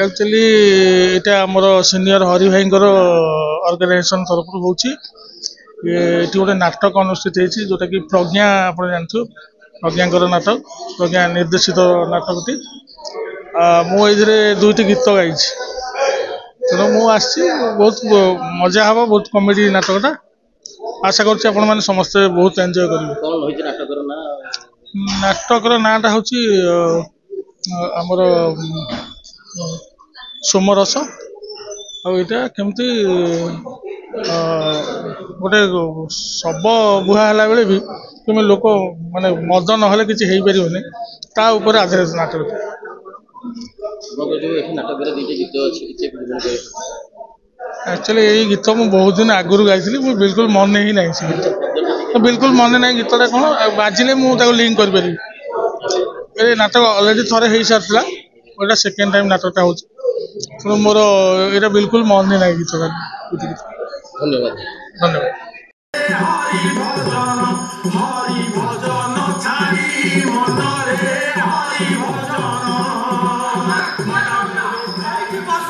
Actually यहाँ आमर senior Hari भाई ऑर्गेनाइजेशन तरफ होची ये गोटे नाटक अनुष्ठित होती जोटा कि प्रज्ञा आप जानते प्रज्ञा नाटक प्रज्ञा निर्देशित नाटकटी मुझे दुईट गीत गाई तेणु मुझे बहुत मजा हम बहुत कॉमेडी नाटकटा आशा करुँच आपण मैंने समस्ते बहुत एंजॉय करेंगे। नाटकर नाटा हूँ आमर सोमरस आईटा केमती गोटे शब बुहा है बेले भी तुम लोक माने मद ना किसी हो पार आधारित नाटक। एक्चुअली यही गीत मुझे बहुत दिन आगुरी गाई मुझे बिल्कुल मन ही ना बिल्कुल मन ना गीतटा कौन बाजिले मुझे लिंक करी ये नाटक अलरेडी थरे हो सारा गोटा सेकेंड टाइम नाटकटा हो मोर ये बिल्कुल मन ही ना गीतटा। धन्यवाद धन्यवाद।